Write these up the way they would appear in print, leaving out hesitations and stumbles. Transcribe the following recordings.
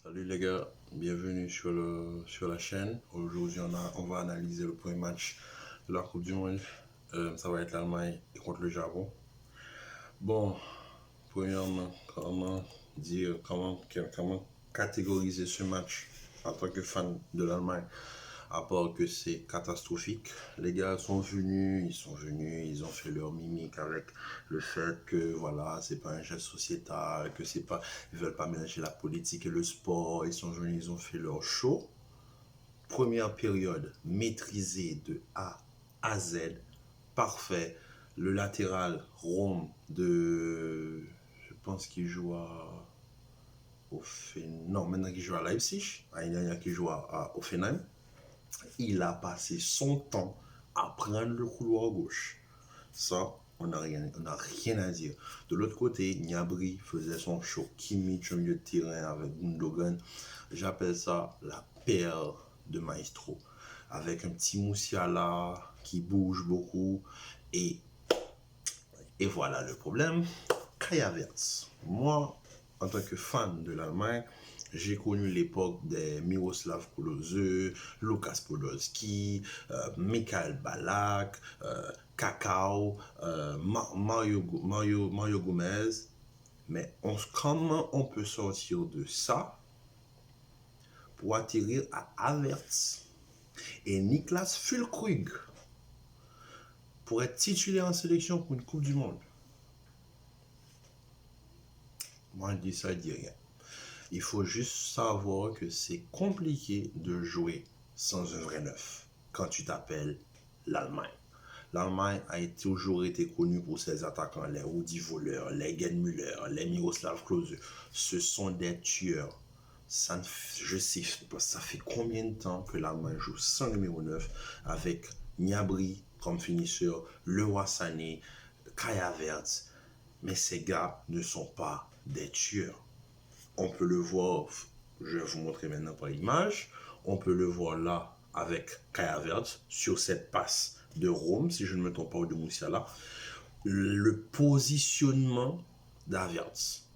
Salut les gars, bienvenue sur la chaîne. Aujourd'hui, on va analyser le premier match de la Coupe du Monde. Ça va être l'Allemagne contre le Japon. Bon, premièrement, comment catégoriser ce match en tant que fan de l'Allemagne, à part que c'est catastrophique. Les gars sont venus, ils ont fait leur mimique avec le fait que voilà, c'est pas un geste sociétal, que c'est pas, ils veulent pas mélanger la politique et le sport. Ils sont venus, ils ont fait leur show. Première période maîtrisée de A à Z, parfait. Le latéral Rome je pense qu'il joue non, maintenant qu'il joue à Leipzig, l'année dernière qu'il joue à Offenheim. Il a passé son temps à prendre le couloir gauche. Ça, on n'a rien à dire. De l'autre côté, Gnabry faisait son show. Kimmich au milieu de terrain avec Gundogan. J'appelle ça la paire de maestro. Avec un petit Moussiala qui bouge beaucoup. Et voilà le problème. Kai Havertz. Moi, en tant que fan de l'Allemagne, j'ai connu l'époque des Miroslav Klose, Lukas Podolski, Michael Ballack, Kakao, Mario Gomez. Mais comment on peut sortir de ça pour atterrir à Havertz et Niklas Füllkrug pour être titulaire en sélection pour une Coupe du Monde? Moi, je dis ça, je dis rien. Il faut juste savoir que c'est compliqué de jouer sans un vrai neuf quand tu t'appelles l'Allemagne. L'Allemagne a toujours été connue pour ses attaquants, les Rudi Völler, les Gerd Müller, les Miroslav Klose. Ce sont des tueurs. Je sais, ça fait combien de temps que l'Allemagne joue sans numéro 9 avec Gnabry comme finisseur, Leroy Sané, Kai Havertz. Mais ces gars ne sont pas des tueurs. On peut le voir, je vais vous montrer maintenant par l'image, on peut le voir là avec Kai Havertz sur cette passe de Rome, si je ne me trompe pas, ou de Moussiala. Le positionnement d'Havertz,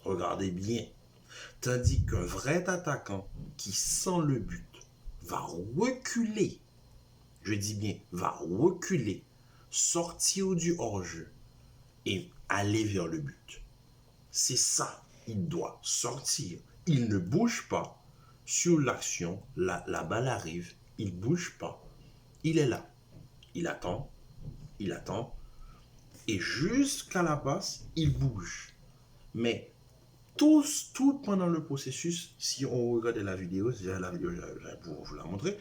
regardez bien, tandis qu'un vrai attaquant qui sent le but va reculer, je dis bien va reculer, sortir du hors-jeu et aller vers le but. C'est ça, il doit sortir. Il ne bouge pas sur l'action, la balle arrive, il ne bouge pas. Il est là, il attend, et jusqu'à la passe, il bouge. Mais tout pendant le processus, si on regarde la vidéo, j'allais vous la montrer,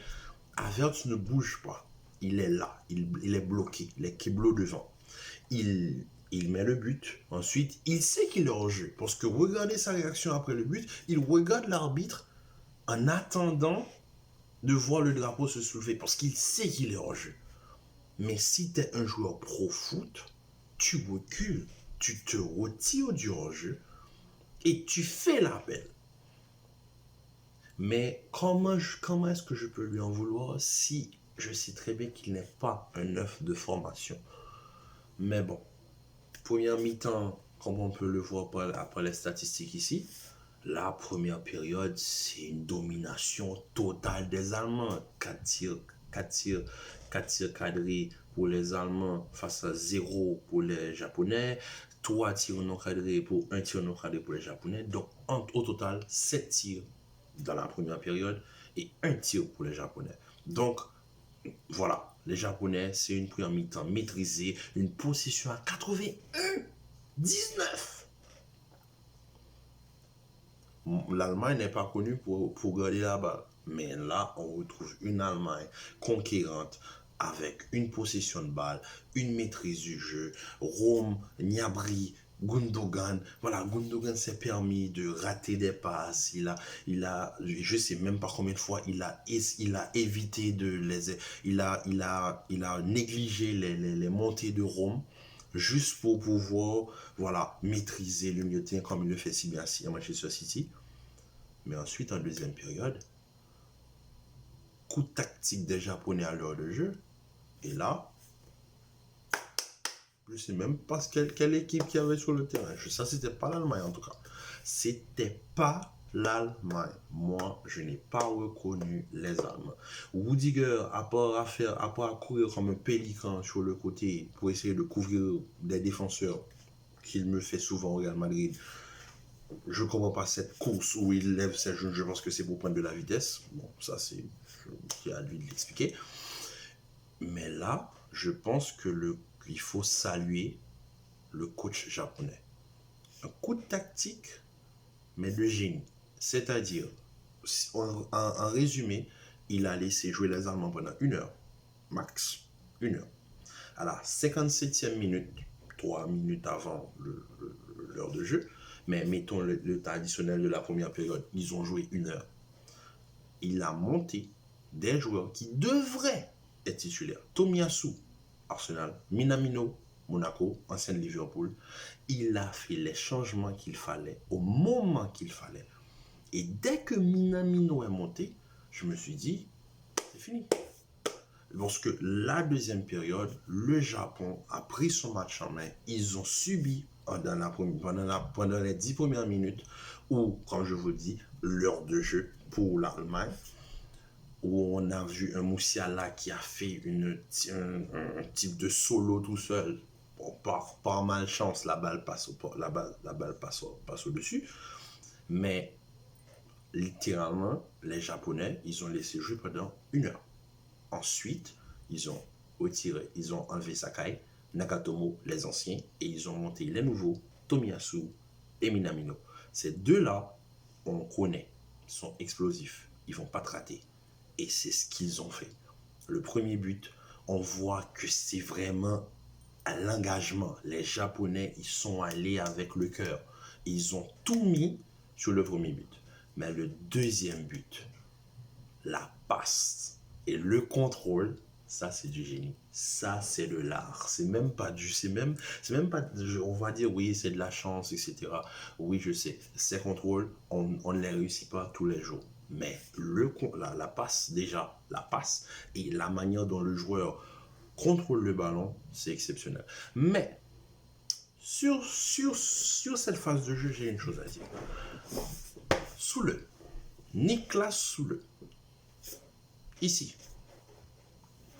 Havertz ne bouge pas. Il est là, il est bloqué, il est kiblo devant. Il met le but. Ensuite, il sait qu'il est hors jeu. Parce que regardez sa réaction après le but. Il regarde l'arbitre en attendant de voir le drapeau se soulever. Parce qu'il sait qu'il est hors jeu. Mais si tu es un joueur pro foot, tu recules. Tu te retires du hors-jeu et tu fais l'appel. Mais comment est-ce que je peux lui en vouloir si je sais très bien qu'il n'est pas un neuf de formation? Mais bon. Première mi-temps, comme on peut le voir après les statistiques ici, la première période, c'est une domination totale des Allemands. 4 tirs cadrés pour les Allemands face à 0 pour les Japonais. 3 tirs non cadrés pour 1 tir non cadré pour les Japonais. Donc, au total, 7 tirs dans la première période et 1 tir pour les Japonais. Donc, voilà. Les Japonais, c'est une première mi-temps maîtrisée, une possession à 81-19. L'Allemagne n'est pas connue pour garder la balle. Mais là, on retrouve une Allemagne conquérante avec une possession de balle, une maîtrise du jeu. Rome, Gnabry, Gundogan. Voilà, Gundogan s'est permis de rater des passes. Je sais même pas combien de fois il a évité il a négligé les montées de Rome juste pour pouvoir, voilà, maîtriser le milieu de terrain comme il le fait si bien à Manchester City. Mais ensuite, en deuxième période, coup tactique des Japonais à l'heure de jeu. Et là, je ne sais même pas quelle équipe qui avait sur le terrain. Ça, c'était pas l'Allemagne en tout cas. C'était pas l'Allemagne. Moi, je n'ai pas reconnu les Allemands. Rudiger, à part courir comme un pélican sur le côté pour essayer de couvrir des défenseurs qu'il me fait souvent au Real Madrid, je ne comprends pas cette course où il lève ses genoux. Je pense que c'est pour prendre de la vitesse. Bon, ça, c'est à lui de l'expliquer. Mais là, je pense qu'il faut saluer le coach japonais. Un coup de tactique, mais de génie. C'est-à-dire, en résumé, il a laissé jouer les Allemands pendant 1 heure, max, 1 heure. À la 57e minute, 3 minutes avant l'heure de jeu, mais mettons le temps additionnel de la première période, ils ont joué 1 heure. Il a monté des joueurs qui devraient être titulaires. Tomiyasu, Arsenal, Minamino, Monaco, ancien Liverpool. Il a fait les changements qu'il fallait au moment qu'il fallait. Et dès que Minamino est monté, je me suis dit, c'est fini. Parce que la deuxième période, le Japon a pris son match en main. Ils ont subi pendant les 10 premières minutes, ou, comme je vous dis, l'heure de jeu pour l'Allemagne, où on a vu un Moussiala qui a fait un type de solo tout seul. Bon, par malchance, la balle passe au-dessus. Mais littéralement, les Japonais, ils ont laissé jouer pendant 1 heure. Ensuite, ils ont enlevé Sakai, Nagatomo, les anciens, et ils ont monté les nouveaux, Tomiyasu et Minamino. Ces deux-là, on connaît, sont explosifs, ils ne vont pas te rater. Et c'est ce qu'ils ont fait. Le premier but, on voit que c'est vraiment à l'engagement. Les Japonais, ils sont allés avec le cœur. Ils ont tout mis sur le premier but. Mais le deuxième but, la passe et le contrôle, ça c'est du génie. Ça c'est de l'art. C'est même pas, on va dire oui, c'est de la chance, etc. Oui, je sais, ces contrôles, on ne les réussit pas tous les jours. Mais la passe déjà, la passe et la manière dont le joueur contrôle le ballon, c'est exceptionnel. Mais sur cette phase de jeu, j'ai une chose à dire. Niklas Süle. Ici,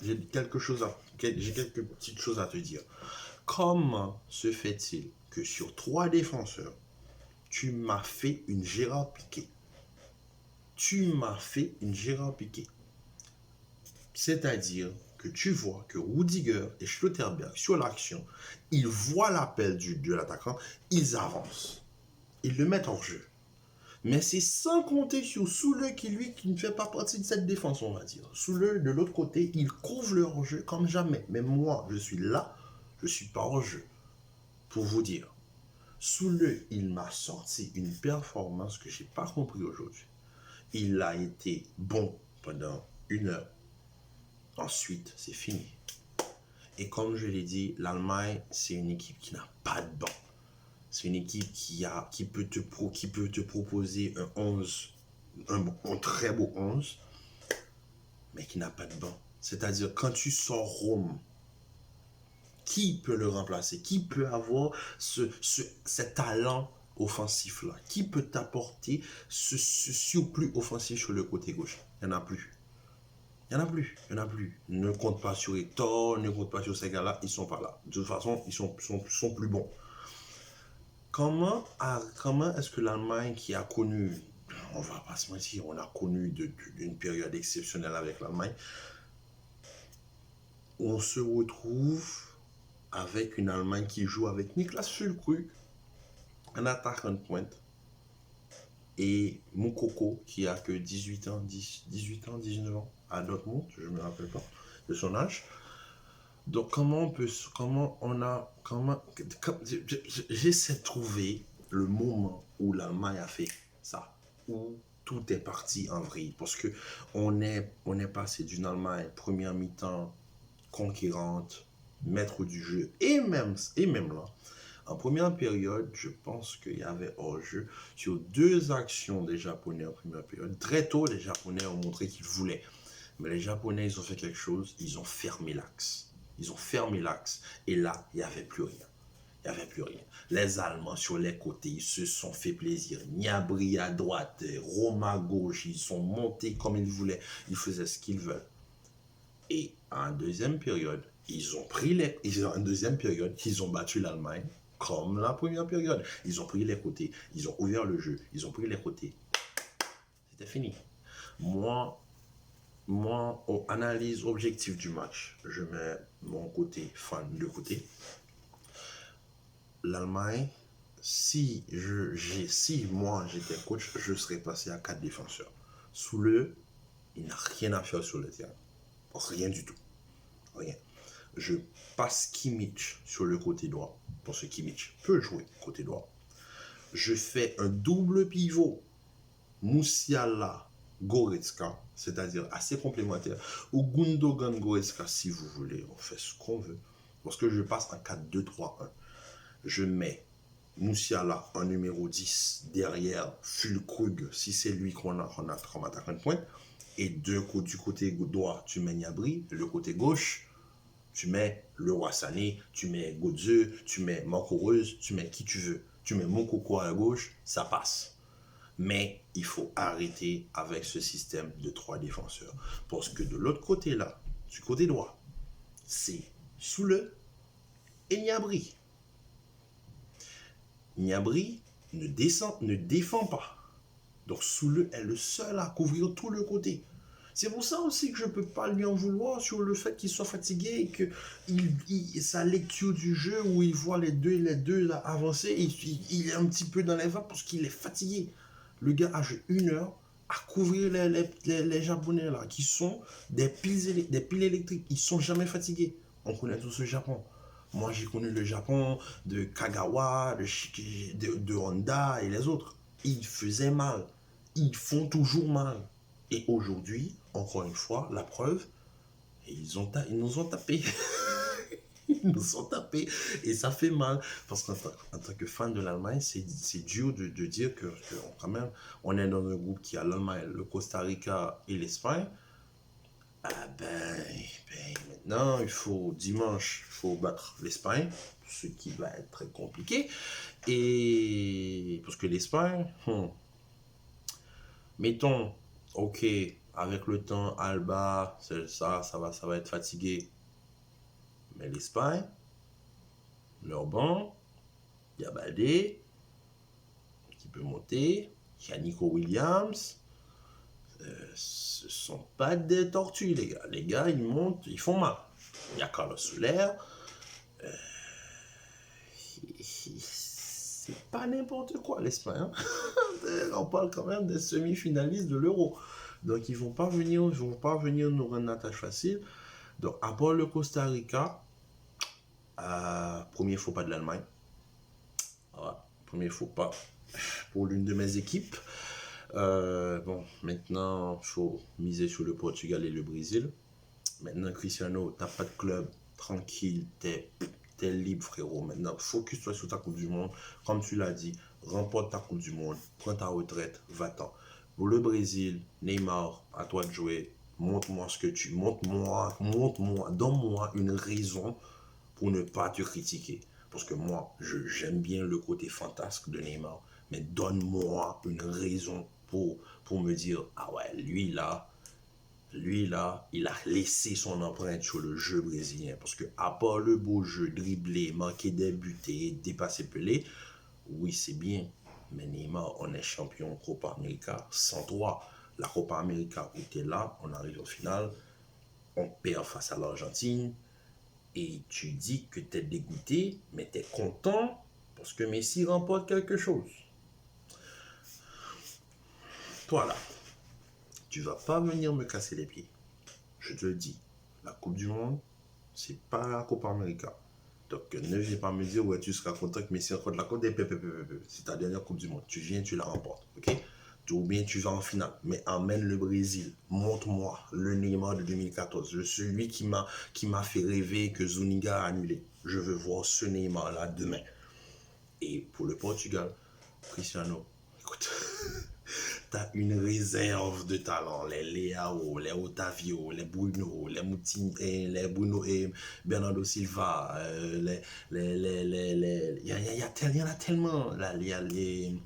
j'ai quelques petites choses à te dire. Comment se fait-il que sur 3 défenseurs, tu m'as fait une Gérard Piqué? C'est-à-dire que tu vois que Rudiger et Schlotterberg sur l'action, ils voient l'appel de l'attaquant, ils avancent. Ils le mettent hors jeu. Mais c'est sans compter sur Süle qui ne fait pas partie de cette défense, on va dire. Süle, de l'autre côté, il couvre le hors-jeu comme jamais. Mais moi, je suis là, je ne suis pas hors-jeu. Pour vous dire, Süle, il m'a sorti une performance que je n'ai pas compris aujourd'hui. Il a été bon pendant 1 heure. Ensuite, c'est fini. Et comme je l'ai dit, l'Allemagne, c'est une équipe qui n'a pas de banc. C'est une équipe qui peut te proposer un très beau 11, mais qui n'a pas de banc. C'est-à-dire, quand tu sors Rome, qui peut le remplacer? Qui peut avoir ce talent offensif-là? Qui peut t'apporter ce surplus offensif sur le côté gauche? Il n'y en a plus. Il n'y en a plus. Ne compte pas sur Hector, ne compte pas sur ces gars-là, ils ne sont pas là. De toute façon, ils sont plus bons. Comment est-ce que l'Allemagne qui a connu, on va pas se mentir, on a connu une période exceptionnelle avec l'Allemagne, on se retrouve avec une Allemagne qui joue avec Niklas Füllkrug, un attaquant de pointe, et Moukoko qui a que 18 ans, 19 ans à Dortmund, je ne me rappelle pas de son âge. Donc j'essaie de trouver le moment où l'Allemagne a fait ça, où tout est parti en vrille, parce que on est passé d'une Allemagne première mi-temps conquérante, maître du jeu, et même là, en première période, je pense qu'il y avait hors-jeu sur 2 actions des Japonais en première période. Très tôt, les Japonais ont montré qu'ils voulaient, mais les Japonais, ils ont fait quelque chose, ils ont fermé l'axe. Et là, il n'y avait plus rien. Il n'y avait plus rien. Les Allemands sur les côtés, ils se sont fait plaisir. Gnabry à droite, Roma à gauche, ils sont montés comme ils voulaient. Ils faisaient ce qu'ils veulent. Et en deuxième période, ils ont battu l'Allemagne comme la première période. Ils ont pris les côtés, ils ont ouvert le jeu, ils ont pris les côtés. C'était fini. Moi, en analyse objective du match, je mets mon côté fan de côté. L'Allemagne, si moi j'étais coach, je serais passé à 4 défenseurs. Sous le, il n'a rien à faire sur le terrain. Rien du tout. Rien. Je passe Kimmich sur le côté droit, parce que Kimmich peut jouer côté droit. Je fais un double pivot, Musiala, Goretzka, c'est-à-dire assez complémentaire, ou Gundogan, Goretzka, si vous voulez, on fait ce qu'on veut. Parce que je passe en 4-2-3-1. Je mets Musiala en numéro 10 derrière Füllkrug, si c'est lui qu'on a comme attaquant de pointe. Et du côté droit, tu mets Gnabry. Le côté gauche, tu mets Leroy Sané, tu mets Götze, tu mets Marco Reus, tu mets qui tu veux. Tu mets Moukoko à la gauche, ça passe. Mais il faut arrêter avec ce système de 3 défenseurs. Parce que de l'autre côté là, du côté droit, c'est Soule et Gnabry. Gnabry ne défend pas. Donc Soule est le seul à couvrir tout le côté. C'est pour ça aussi que je ne peux pas lui en vouloir sur le fait qu'il soit fatigué et que sa lecture du jeu où il voit les deux là, avancer, il est un petit peu dans les vapes parce qu'il est fatigué. Le gars a joué 1 heure à couvrir les Japonais là, qui sont des piles électriques. Ils ne sont jamais fatigués. On connaît tous le Japon. Moi, j'ai connu le Japon de Kagawa, de Honda et les autres. Ils faisaient mal. Ils font toujours mal. Et aujourd'hui, encore une fois, la preuve, ils nous ont tapés. Ils nous ont tapés. Et ça fait mal. Parce qu'en tant que fan de l'Allemagne, c'est dur de dire que quand même, on est dans un groupe qui a l'Allemagne, le Costa Rica et l'Espagne. Ah maintenant, dimanche, il faut battre l'Espagne, ce qui va être très compliqué. Et parce que l'Espagne, mettons, ok, avec le temps, Alba, ça va être fatigué. Mais l'Espagne, leur banc, il y a Baldé, qui peut monter, il y a Nico Williams. Ce sont pas des tortues, les gars. Les gars, ils montent, ils font mal. Il y a Carlos Soler. C'est pas n'importe quoi, l'Espagne. On parle quand même des semi-finalistes de l'Euro. Donc, ils vont pas venir nous rendre la tâche facile. Donc, à part le Costa Rica, premier faux pas de l'Allemagne. Voilà, premier faux pas pour l'une de mes équipes. Bon, maintenant, il faut miser sur le Portugal et le Brésil. Maintenant, Cristiano, t'as pas de club, tranquille, t'es libre, frérot. Maintenant, focus-toi sur ta Coupe du Monde. Comme tu l'as dit, remporte ta Coupe du Monde, prends ta retraite, va-t'en. Pour le Brésil, Neymar, à toi de jouer. Montre-moi ce que tu... Montre-moi, donne-moi une raison pour ne pas te critiquer. Parce que moi, j'aime bien le côté fantasque de Neymar. Mais donne-moi une raison pour me dire, ah ouais, lui là, il a laissé son empreinte sur le jeu brésilien. Parce que à part le beau jeu, dribbler, manquer des buts et dépasser Pelé, oui, c'est bien. Mais Neymar, on est champion Copa América sans toi. La Copa América où tu es là, on arrive au final, on perd face à l'Argentine. Et tu dis que tu es dégoûté, mais tu es content parce que Messi remporte quelque chose. Toi là, tu vas pas venir me casser les pieds. Je te le dis, la Coupe du Monde, c'est pas la Copa América. Donc ne viens pas me dire, ouais, tu seras content que Messi remporte la Coupe des c'est ta dernière Coupe du Monde. Tu viens, tu la remportes, ok? Ou bien tu vas en finale, mais emmène le Brésil. Montre-moi le Neymar de 2014, celui qui m'a fait rêver que Zuniga a annulé. Je veux voir ce Neymar-là demain. Et pour le Portugal, Cristiano, écoute, t'as une réserve de talent. Les Leao, les Otavio, les Bruno, les Moutinho, les Bruno et Bernardo Silva, il y en a tellement. Là, il y a les,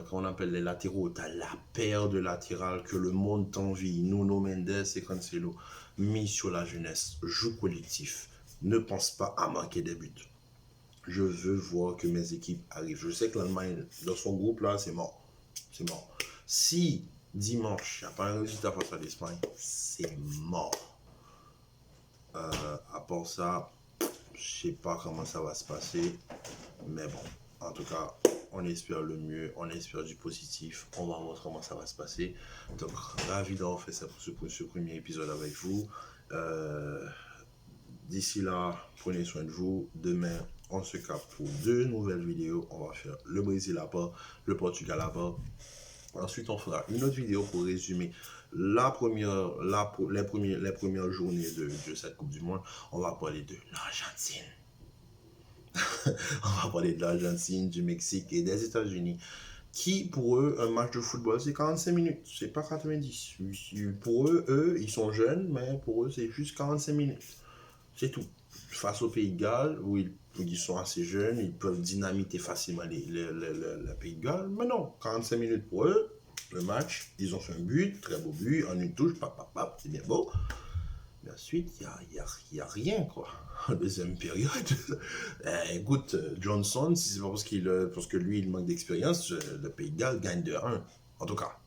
comment on appelle les latéraux. T'as la paire de latérales que le monde t'envie. Nuno Mendes et Cancelo. Mis sur la jeunesse, joue collectif. Ne pense pas à manquer des buts. Je veux voir que mes équipes arrivent. Je sais que l'Allemagne, dans son groupe là, c'est mort. C'est mort. Si dimanche, il n'y a pas un résultat face à l'Espagne, c'est mort. À part ça, je sais pas comment ça va se passer. Mais bon, en tout cas, on espère le mieux, on espère du positif. On va voir comment ça va se passer. Donc, ravi d'avoir fait ça pour ce premier épisode avec vous. D'ici là, prenez soin de vous. Demain, on se capte pour 2 nouvelles vidéos. On va faire le Brésil à part, le Portugal à part. Ensuite, on fera une autre vidéo pour résumer les premières journées de cette Coupe du Monde. On va parler de l'Argentine. On va parler de l'Argentine, du Mexique et des États-Unis. Qui, pour eux, un match de football, c'est 45 minutes. C'est pas 90. Pour eux, ils sont jeunes, mais pour eux, c'est juste 45 minutes. C'est tout. Face au Pays de Galles, où ils sont assez jeunes, ils peuvent dynamiter facilement le Pays de Galles. Mais non, 45 minutes pour eux, le match, ils ont fait un but, très beau but, en une touche, c'est bien beau. Mais ensuite, il y a rien, quoi. En deuxième période, écoute, Johnson, si c'est pas parce que lui, il manque d'expérience, le Pays de Galles gagne de 1. En tout cas,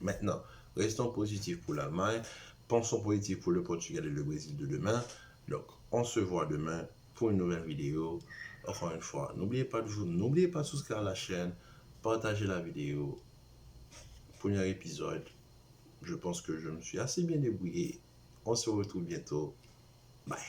maintenant, restons positifs pour l'Allemagne, pensons positif pour le Portugal et le Brésil de demain. Donc, on se voit demain pour une nouvelle vidéo. Encore une fois, n'oubliez pas de souscrire à la chaîne, partagez la vidéo. Premier épisode, je pense que je me suis assez bien débrouillé. On se retrouve bientôt. Bye.